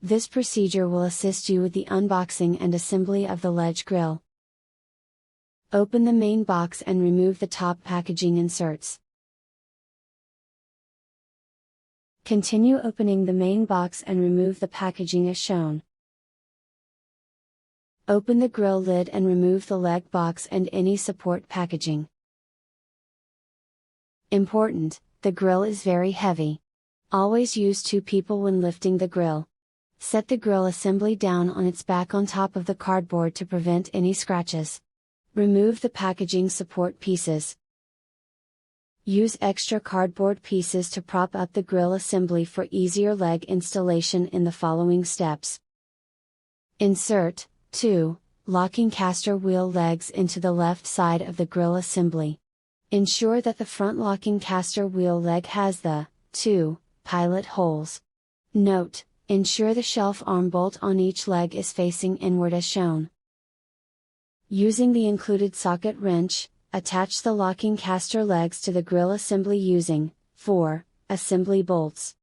This procedure will assist you with the unboxing and assembly of the Ledge grill. Open the main box and remove the top packaging inserts. Continue opening the main box and remove the packaging as shown. Open the grill lid and remove the leg box and any support packaging. Important: the grill is very heavy. Always use 2 people when lifting the grill. Set the grill assembly down on its back on top of the cardboard to prevent any scratches. Remove the packaging support pieces. Use extra cardboard pieces to prop up the grill assembly for easier leg installation in the following steps. Insert 2 locking caster wheel legs into the left side of the grill assembly. Ensure that the front locking caster wheel leg has the 2 pilot holes. Note: ensure the shelf arm bolt on each leg is facing inward as shown. Using the included socket wrench, attach the locking caster legs to the grill assembly using 4 assembly bolts.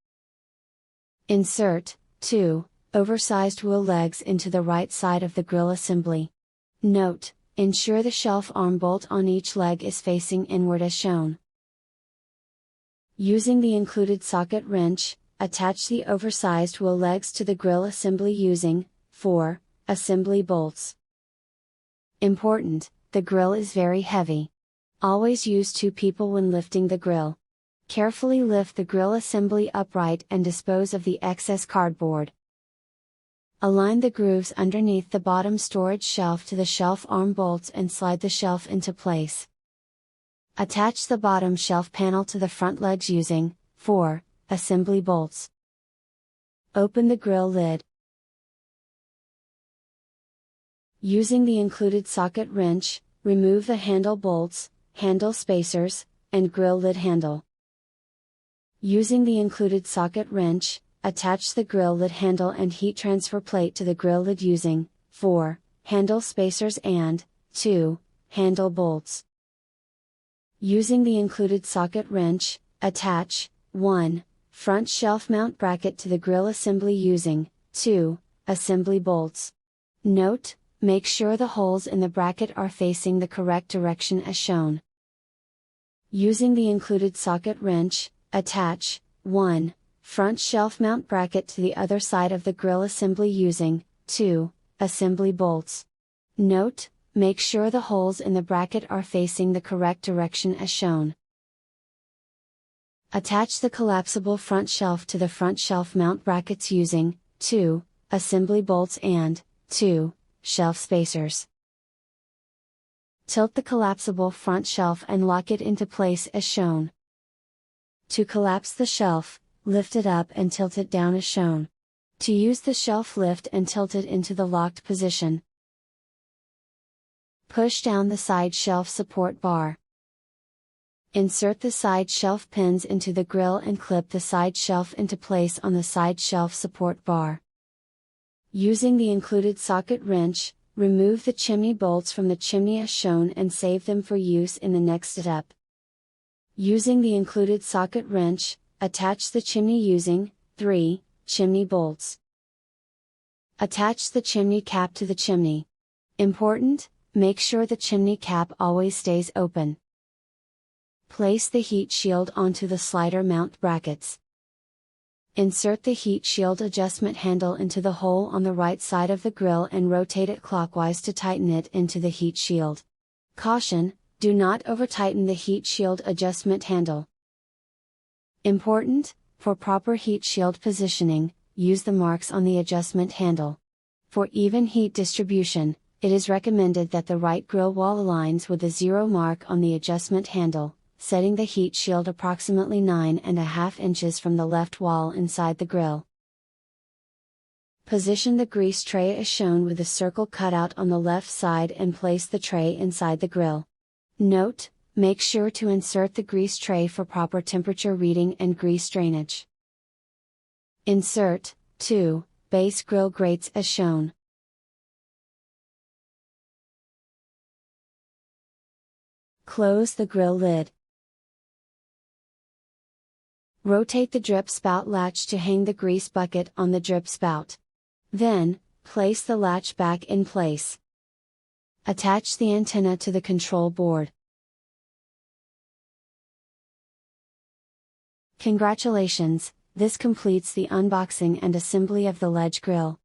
Insert 2 oversized wheel legs into the right side of the grill assembly. Note: ensure the shelf arm bolt on each leg is facing inward as shown. Using the included socket wrench, attach the oversized wheel legs to the grill assembly using 4 assembly bolts. Important: the grill is very heavy. Always use 2 people when lifting the grill. Carefully lift the grill assembly upright and dispose of the excess cardboard. Align the grooves underneath the bottom storage shelf to the shelf arm bolts and slide the shelf into place. Attach the bottom shelf panel to the front legs using 4 assembly bolts. Open the grill lid. Using the included socket wrench, remove the handle bolts, handle spacers, and grill lid handle. Using the included socket wrench, attach the grill lid handle and heat transfer plate to the grill lid using 4 handle spacers and 2 handle bolts. Using the included socket wrench, attach 1 front shelf mount bracket to the grill assembly using 2 assembly bolts. Note: make sure the holes in the bracket are facing the correct direction as shown. Using the included socket wrench, attach 1 front shelf mount bracket to the other side of the grill assembly using 2 assembly bolts. Note: make sure the holes in the bracket are facing the correct direction as shown. Attach the collapsible front shelf to the front shelf mount brackets using 2 assembly bolts and 2 shelf spacers. Tilt the collapsible front shelf and lock it into place as shown. To collapse the shelf, lift it up and tilt it down as shown. To use the shelf, lift and tilt it into the locked position. Push down the side shelf support bar. Insert the side shelf pins into the grill and clip the side shelf into place on the side shelf support bar. Using the included socket wrench, remove the chimney bolts from the chimney as shown and save them for use in the next step. Using the included socket wrench, attach the chimney using 3 chimney bolts. Attach the chimney cap to the chimney. Important: make sure the chimney cap always stays open. Place the heat shield onto the slider mount brackets. Insert the heat shield adjustment handle into the hole on the right side of the grill and rotate it clockwise to tighten it into the heat shield. Caution: do not over-tighten the heat shield adjustment handle. Important: for proper heat shield positioning, use the marks on the adjustment handle. For even heat distribution, it is recommended that the right grill wall aligns with the 0 mark on the adjustment handle, setting the heat shield approximately 9.5 inches from the left wall inside the grill. Position the grease tray as shown with the circle cutout on the left side and place the tray inside the grill. Note: make sure to insert the grease tray for proper temperature reading and grease drainage. Insert 2 base grill grates as shown. Close the grill lid. Rotate the drip spout latch to hang the grease bucket on the drip spout. Then, place the latch back in place. Attach the antenna to the control board. Congratulations, this completes the unboxing and assembly of the Ledge grill.